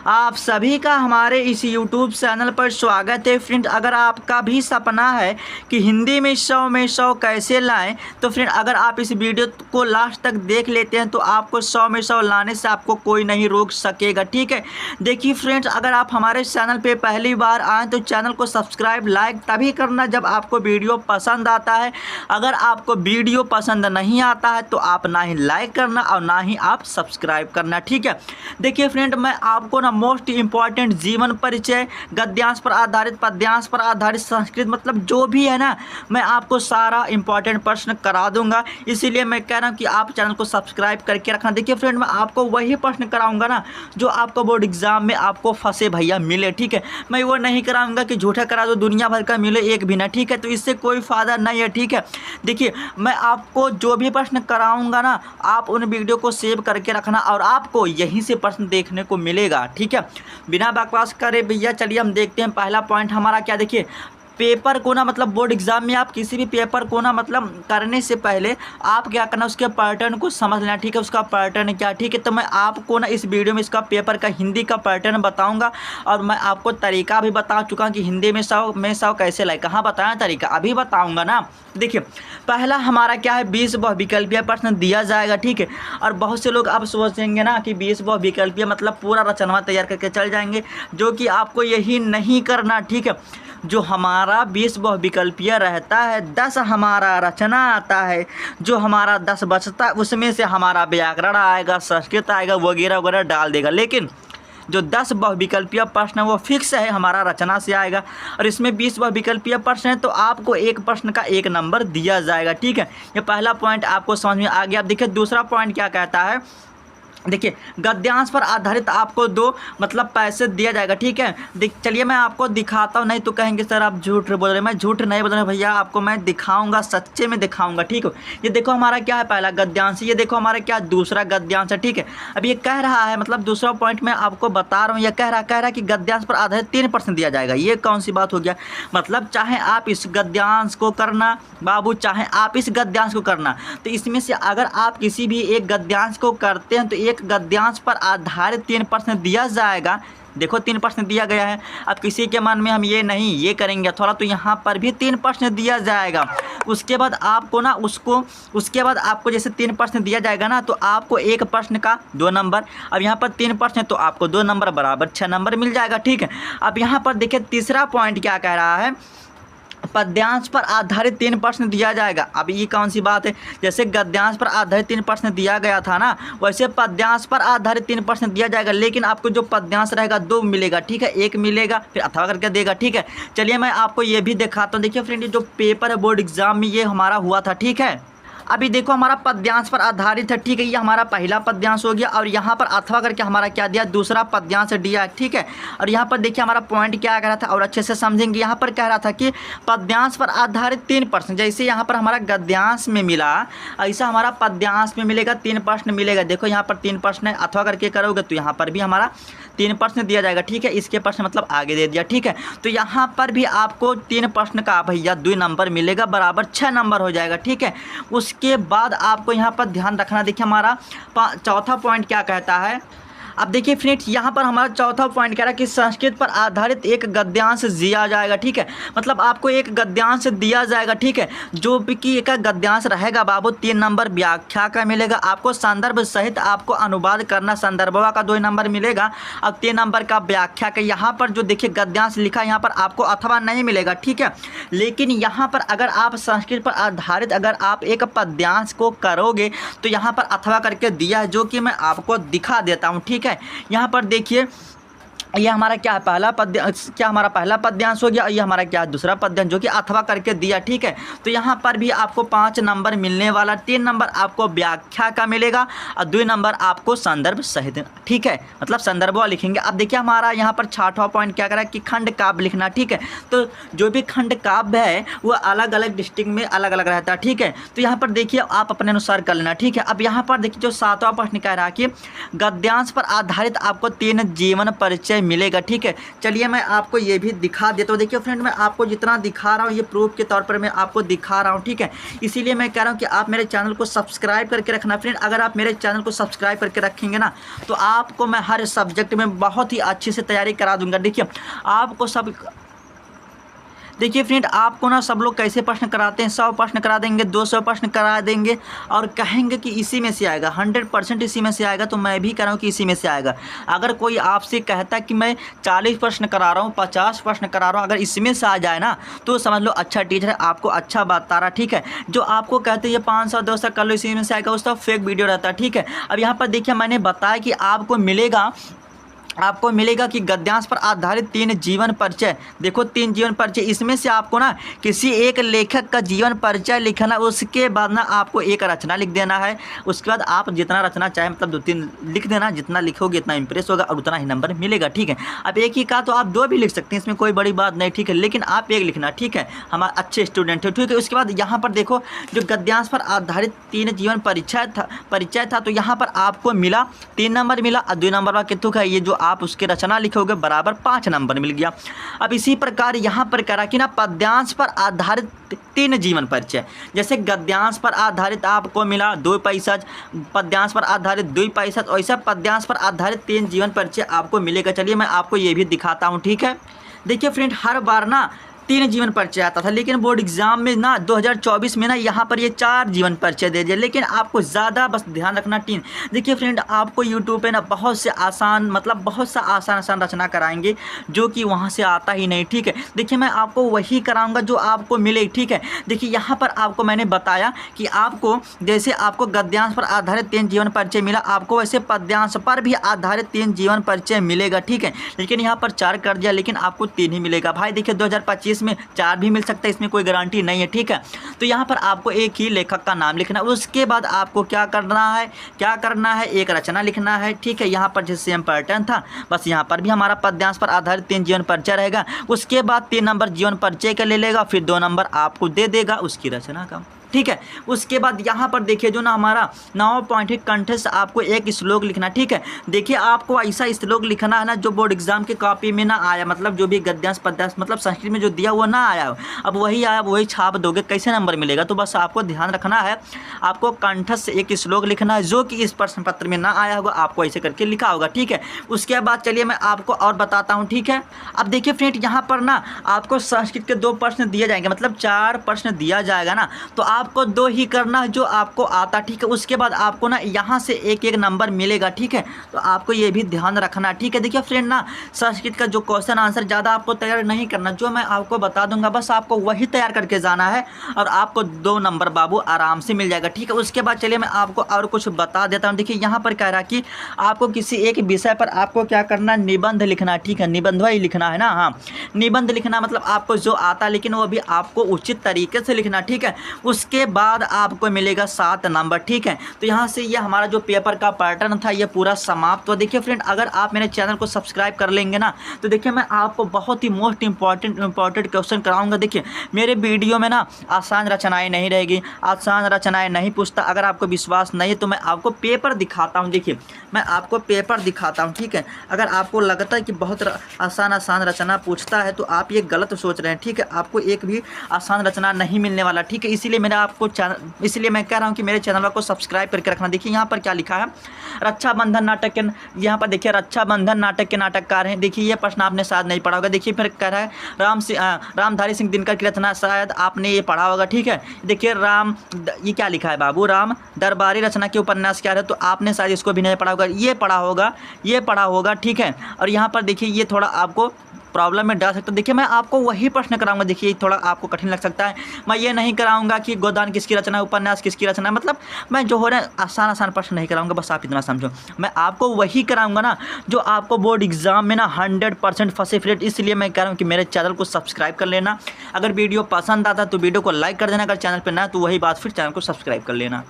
आप सभी का हमारे इस YouTube चैनल पर स्वागत है। फ्रेंड, अगर आपका भी सपना है कि हिंदी में 100 में 100 कैसे लाएं, तो फ्रेंड अगर आप इस वीडियो को लास्ट तक देख लेते हैं तो आपको 100 में 100 लाने से आपको कोई नहीं रोक सकेगा। ठीक है, देखिए फ्रेंड्स, अगर आप हमारे चैनल पे पहली बार आएँ तो चैनल को सब्सक्राइब लाइक तभी करना जब आपको वीडियो पसंद आता है। अगर आपको वीडियो पसंद नहीं आता है तो आप ना ही लाइक करना और ना ही आप सब्सक्राइब करना। ठीक है, देखिए फ्रेंड, मैं आपको ना मोस्ट इंपॉर्टेंट जीवन परिचय, गद्यांश पर आधारित, पद्यांश पर आधारित, संस्कृत, मतलब जो भी है ना, मैं आपको सारा इंपॉर्टेंट प्रश्न करा दूंगा। इसीलिए मैं कह रहा हूँ कि आप चैनल को सब्सक्राइब करके रखना। देखिए फ्रेंड, मैं आपको वही प्रश्न कराऊंगा ना जो आपको बोर्ड एग्जाम में आपको फंसे भैया मिले। ठीक है, मैं वो नहीं कराऊंगा कि झूठा करा दो दुनिया भर का मिले एक भी ना। ठीक है, तो इससे कोई फ़ायदा नहीं है। ठीक है, देखिए मैं आपको जो भी प्रश्न कराऊंगा ना, आप उन वीडियो को सेव करके रखना और आपको यहीं से प्रश्न देखने को मिलेगा। ठीक है, बिना बकवास करे भैया चलिए हम देखते हैं। पहला पॉइंट हमारा क्या, देखिए पेपर को ना, मतलब बोर्ड एग्जाम में आप किसी भी पेपर को ना, मतलब करने से पहले आप क्या करना, उसके पैटर्न को समझ लेना। ठीक है, उसका पैटर्न क्या। ठीक है, तो मैं आपको ना इस वीडियो में इसका पेपर का हिंदी का पैटर्न बताऊंगा और मैं आपको तरीका भी बता चुका कि हिंदी में 100 में 100 कैसे लाए। कहाँ बताया तरीका, अभी बताऊँगा ना। देखिए पहला हमारा क्या है, 20 बहुविकल्पीय प्रश्न दिया जाएगा। ठीक है, और बहुत से लोग अब सोचेंगे ना कि 20 बहुविकल्पीय मतलब पूरा रचनवा तैयार करके चल जाएंगे, जो कि आपको यही नहीं करना। ठीक है, जो हमारा 20 बहुविकल्पीय रहता है, 10 हमारा रचना आता है, जो हमारा 10 बचता है उसमें से हमारा व्याकरण आएगा, संस्कृत आएगा, वगैरह वगैरह डाल देगा। लेकिन जो 10 बहुविकल्पीय प्रश्न है वो फिक्स है, हमारा रचना से आएगा। और इसमें 20 बहुविकल्पीय प्रश्न है तो आपको एक प्रश्न का 1 नंबर दिया जाएगा। ठीक है, ये पहला पॉइंट आपको समझ में आ गया। अब देखिए दूसरा पॉइंट क्या कहता है, देखिए गद्यांश पर आधारित आपको 2 मतलब पैसे दिया जाएगा। ठीक है, चलिए मैं आपको दिखाता हूँ, नहीं तो कहेंगे सर आप झूठ बोल रहे हैं। मैं झूठ नहीं बोल रहा भैया, आपको मैं दिखाऊंगा, सच्चे में दिखाऊंगा। ठीक है, ये देखो हमारा क्या है, पहला गद्यांश, ये देखो हमारा क्या दूसरा गद्यांश है। ठीक है, अब ये कह रहा है, मतलब दूसरा पॉइंट मैं आपको बता रहा हूँ, यह कह रहा है कि गद्यांश पर आधारित 3 प्रश्न दिया जाएगा। ये कौन सी बात हो गया, मतलब चाहे आप इस गद्यांश को करना बाबू, चाहे आप इस गद्यांश को करना, तो इसमें से अगर आप किसी भी एक गद्यांश को करते हैं तो एक गद्यांश पर आधारित 3 प्रश्न दिया जाएगा। देखो 3 प्रश्न दिया गया है। अब किसी के मन में हम ये नहीं ये करेंगे थोड़ा, तो यहाँ पर भी 3 प्रश्न दिया जाएगा। उसके बाद आपको ना उसके बाद आपको जैसे 3 प्रश्न दिया जाएगा ना, तो आपको एक प्रश्न का 2 नंबर। अब यहाँ पर 3 प्रश्न है तो आपको 2 नंबर बराबर 6 नंबर मिल जाएगा। ठीक है, अब यहाँ पर देखिए तीसरा पॉइंट क्या कह रहा है, पद्यांश पर आधारित 3 प्रश्न दिया जाएगा। अब ये कौन सी बात है, जैसे गद्यांश पर आधारित 3 प्रश्न दिया गया था ना, वैसे पद्यांश पर आधारित 3 प्रश्न दिया जाएगा। लेकिन आपको जो पद्यांश रहेगा 2 मिलेगा। ठीक है, 1 मिलेगा फिर अथवा करके देगा। ठीक है, चलिए मैं आपको ये भी दिखाता हूँ। देखिए फ्रेंड, ये जो पेपर है बोर्ड एग्जाम में ये हमारा हुआ था। ठीक है, अभी देखो हमारा पद्यांश पर आधारित है। ठीक है, ये हमारा पहला पद्यांश हो गया और यहाँ पर अथवा करके हमारा क्या दिया, दूसरा पद्यांश दिया। ठीक है, और यहाँ पर देखिए हमारा पॉइंट क्या कह रहा था और अच्छे से समझेंगे। यहाँ पर कह रहा था कि पद्यांश पर आधारित 3 प्रश्न, जैसे यहाँ पर हमारा गद्यांश में मिला ऐसा हमारा पद्यांश में मिलेगा, 3 प्रश्न मिलेगा। देखो यहाँ पर 3 प्रश्न है, अथवा करके करोगे तो यहाँ पर भी हमारा 3 प्रश्न दिया जाएगा। ठीक है, इसके प्रश्न मतलब आगे दे दिया। ठीक है, तो यहाँ पर भी आपको 3 प्रश्न का भैया 2 नंबर मिलेगा, बराबर 6 नंबर हो जाएगा। ठीक है, उसके बाद आपको यहाँ पर ध्यान रखना। देखिए हमारा चौथा पॉइंट क्या कहता है। अब देखिए फ्रेंड्स, यहाँ पर हमारा चौथा पॉइंट कह रहा है कि संस्कृत पर आधारित एक गद्यांश दिया जाएगा। ठीक है, मतलब आपको एक गद्यांश दिया जाएगा। ठीक है, जो भी कि एक गद्यांश रहेगा बाबू 3 नंबर व्याख्या का मिलेगा। आपको संदर्भ सहित आपको अनुवाद करना, संदर्भवा का 2 नंबर मिलेगा और 3 नंबर का व्याख्या का। यहाँ पर जो देखिए गद्यांश लिखा, यहाँ पर आपको अथवा नहीं मिलेगा। ठीक है, लेकिन यहाँ पर अगर आप संस्कृत पर आधारित अगर आप एक पद्यांश को करोगे तो यहाँ पर अथवा करके दिया है, जो कि मैं आपको दिखा देता हूँ। ठीक है, यहाँ पर देखिए ये हमारा क्या है, पहला पद्यांश, क्या हमारा पहला पद्यांश हो गया, ये हमारा क्या है दूसरा पद्यांश, जो कि अथवा करके दिया। ठीक है, तो यहाँ पर भी आपको 5 नंबर मिलने वाला, 3 नंबर आपको व्याख्या का मिलेगा और 2 नंबर आपको संदर्भ सहित। ठीक है, मतलब संदर्भ लिखेंगे। अब देखिए हमारा यहाँ पर 6वां पॉइंट क्या करा कि खंड काव्य लिखना। ठीक है, तो जो भी खंड काव्य है वो अलग अलग डिस्ट्रिक्ट में अलग अलग रहता है। ठीक है, तो यहाँ पर देखिए आप अपने अनुसार कर लेना। ठीक है, अब यहाँ पर देखिए जो 7वां प्रश्न कह रहा है कि गद्यांश पर आधारित आपको 3 जीवन परिचय में मिलेगा। ठीक है, चलिए मैं आपको ये भी दिखा देता हूँ। देखिए फ्रेंड, मैं आपको जितना दिखा रहा हूँ ये प्रूफ के तौर पर मैं आपको दिखा रहा हूँ। ठीक है, इसीलिए मैं कह रहा हूँ कि आप मेरे चैनल को सब्सक्राइब करके रखना। फ्रेंड, अगर आप मेरे चैनल को सब्सक्राइब करके रखेंगे ना तो आपको मैं हर सब्जेक्ट में बहुत ही अच्छे से तैयारी करा दूंगा। देखिए फ्रेंड, आपको ना सब लोग कैसे प्रश्न कराते हैं, 100 प्रश्न करा देंगे, 200 प्रश्न करा देंगे और कहेंगे कि इसी में से आएगा, 100% इसी में से आएगा। तो मैं भी कह रहा हूँ कि इसी में से आएगा। अगर कोई आपसे कहता है कि मैं 40 प्रश्न करा रहा हूँ, 50 प्रश्न करा रहा हूँ, अगर इसमें से आ जाए ना तो समझ लो अच्छा टीचर है, आपको अच्छा बता रहा। ठीक है, जो आपको कहते हैं ये 500 200 कर लो इसी में से आएगा, उसका फेक वीडियो रहता है। ठीक है, अब यहाँ पर देखिए मैंने बताया कि आपको मिलेगा कि गद्यांश पर आधारित 3 जीवन परिचय। देखो 3 जीवन परिचय, इसमें से आपको ना किसी एक लेखक का जीवन परिचय लिखना, उसके बाद ना आपको एक रचना लिख देना है। उसके बाद आप जितना रचना चाहे मतलब 2-3 लिख देना, जितना लिखोगे इतना इंप्रेस होगा और उतना ही नंबर मिलेगा। ठीक है, अब एक ही कहा तो आप 2 भी लिख सकते हैं, इसमें कोई बड़ी बात नहीं। ठीक है, लेकिन आप 1 लिखना। ठीक है, हमारे अच्छे स्टूडेंट है। ठीक है, उसके बाद यहाँ पर देखो जो गद्यांश पर आधारित 3 जीवन परिचय था तो यहाँ पर आपको मिला 3 नंबर मिला और 2 नंबर का कितु का ये जो आप उसके रचना लिखोगे बराबर 5 नंबर मिल गया। अब इसी प्रकार यहाँ पर करा कि ना पद्यांश पर आधारित 3 जीवन परिचय, जैसे गद्यांश पर आधारित आपको मिला 2 पैसा, पद्यांश पर आधारित 2 पैसा, वैसा पद्यांश पर आधारित 3 जीवन परिचय आपको मिलेगा। चलिए मैं आपको ये भी दिखाता हूँ। ठीक है, देखिए फ्रेंड, हर बार ना 3 जीवन परिचय आता था, लेकिन बोर्ड एग्जाम में ना 2024 में ना यहाँ पर ये 4 जीवन परिचय दे दिए, लेकिन आपको ज़्यादा बस ध्यान रखना 3। देखिए फ्रेंड, आपको यूट्यूब पे ना बहुत सा आसान रचना कराएंगे जो कि वहाँ से आता ही नहीं। ठीक है, देखिए मैं आपको वही कराऊंगा जो आपको मिले। ठीक है, देखिए यहाँ पर आपको मैंने बताया कि आपको जैसे आपको गद्यांश पर आधारित 3 जीवन परिचय मिला, आपको वैसे पद्यांश पर भी आधारित 3 जीवन परिचय मिलेगा। ठीक है, लेकिन यहाँ पर 4 कर दिया, लेकिन आपको 3 ही मिलेगा। भाई देखिए 2025 में 4 भी मिल सकता है, इसमें कोई गारंटी नहीं है। ठीक है, तो यहाँ पर आपको एक ही लेखक का नाम लिखना है, उसके बाद आपको क्या करना है, एक रचना लिखना है। ठीक है, यहाँ पर जैसे सेम पैटर्न था, बस यहाँ पर भी हमारा पद्यांश पर आधारित 3 जीवन परिचय रहेगा। उसके बाद 3 नंबर जीवन परिचय का ले लेगा, फिर 2 नंबर आपको दे देगा उसकी रचना का। ठीक है, उसके बाद यहाँ पर देखिए जो ना हमारा 9 पॉइंट है, कंठस्थ आपको एक श्लोक लिखना। ठीक है, देखिए आपको ऐसा श्लोक लिखना है ना जो बोर्ड एग्जाम की कॉपी में ना आया, मतलब जो भी गद्यांश पद्यांश मतलब संस्कृत में जो दिया वो ना आया, अब वही आया वही छाप दोगे, कैसे नंबर मिलेगा। तो बस आपको ध्यान रखना है, आपको कंठस्थ एक श्लोक लिखना है जो कि इस प्रश्न पत्र में ना आया होगा, आपको ऐसे करके लिखा होगा। ठीक है, उसके बाद चलिए मैं आपको और बताता हूँ। ठीक है, अब देखिए फ्रेंड, यहाँ पर ना आपको संस्कृत के 2 प्रश्न दिए जाएंगे, मतलब 4 प्रश्न दिया जाएगा ना, तो आपको 2 ही करना है जो आपको आता। ठीक है, उसके बाद आपको ना यहाँ से एक नंबर मिलेगा। ठीक है, तो आपको ये भी ध्यान रखना। ठीक है, देखिए फ्रेंड ना संस्कृत का जो क्वेश्चन आंसर ज़्यादा आपको तैयार नहीं करना, जो मैं आपको बता दूंगा बस आपको वही तैयार करके जाना है और आपको 2 नंबर बाबू आराम से मिल जाएगा। ठीक है, उसके बाद चलिए मैं आपको और कुछ बता देता हूँ। देखिए यहाँ पर कह रहा कि आपको किसी एक विषय पर आपको क्या करना, निबंध लिखना। ठीक है, निबंध ही लिखना है ना, हाँ निबंध लिखना, मतलब आपको जो आता लेकिन वो भी आपको उचित तरीके से लिखना। ठीक है, उसके बाद आपको मिलेगा 7 नंबर। ठीक है, तो यहाँ से ये हमारा जो पेपर का पैटर्न था ये पूरा समाप्त। तो देखिए फ्रेंड, अगर आप मेरे चैनल को सब्सक्राइब कर लेंगे ना तो देखिए मैं आपको बहुत ही मोस्ट इंपॉर्टेंट क्वेश्चन कराऊंगा। देखिए मेरे वीडियो में ना आसान रचनाएं नहीं रहेगी, आसान रचनाएं नहीं पूछता। अगर आपको विश्वास नहीं है तो मैं आपको पेपर दिखाता हूँ। देखिए मैं आपको पेपर दिखाता हूँ। ठीक है, अगर आपको लगता है कि बहुत आसान रचना पूछता है तो आप ये गलत सोच रहे हैं। ठीक है, आपको एक भी आसान रचना नहीं मिलने वाला। ठीक है, इसीलिए मैंने आपको इसलिए मैं कह रहा हूँ कि मेरे चैनल को सब्सक्राइब करके रखना। देखिए यहाँ पर क्या लिखा है, रक्षाबंधन नाटक के, यहाँ पर देखिए रक्षाबंधन नाटक के नाटककार हैं। देखिए ये प्रश्न आपने शायद नहीं पढ़ा होगा। देखिए फिर कह रहा है रामधारी सिंह दिनकर की रचना, शायद आपने ये पढ़ा होगा। ठीक है, देखिए ये क्या लिखा है बाबू, राम दरबारी रचना के उपन्यास क्या है, तो आपने शायद इसको भी नहीं पढ़ा होगा, ये पढ़ा होगा। ठीक है, और यहाँ पर देखिए ये थोड़ा आपको प्रॉब्लम में डाल सकता। देखिए मैं आपको वही प्रश्न कराऊंगा। देखिए थोड़ा आपको कठिन लग सकता है, मैं ये नहीं कराऊंगा कि गोदान किसकी रचना है, उपन्यास किसकी रचना है, मतलब मैं जो हो रहा है आसान प्रश्न नहीं कराऊंगा, बस आप इतना समझो। मैं आपको वही कराऊंगा ना जो आपको बोर्ड एग्जाम में ना 100% फंसे फ्रेंड। इसलिए मैं कह रहा हूँ कि मेरे चैनल को सब्सक्राइब कर लेना। अगर वीडियो पसंद आता तो वीडियो को लाइक कर देना, अगर चैनल पर ना तो वही बात फिर चैनल को सब्सक्राइब कर लेना।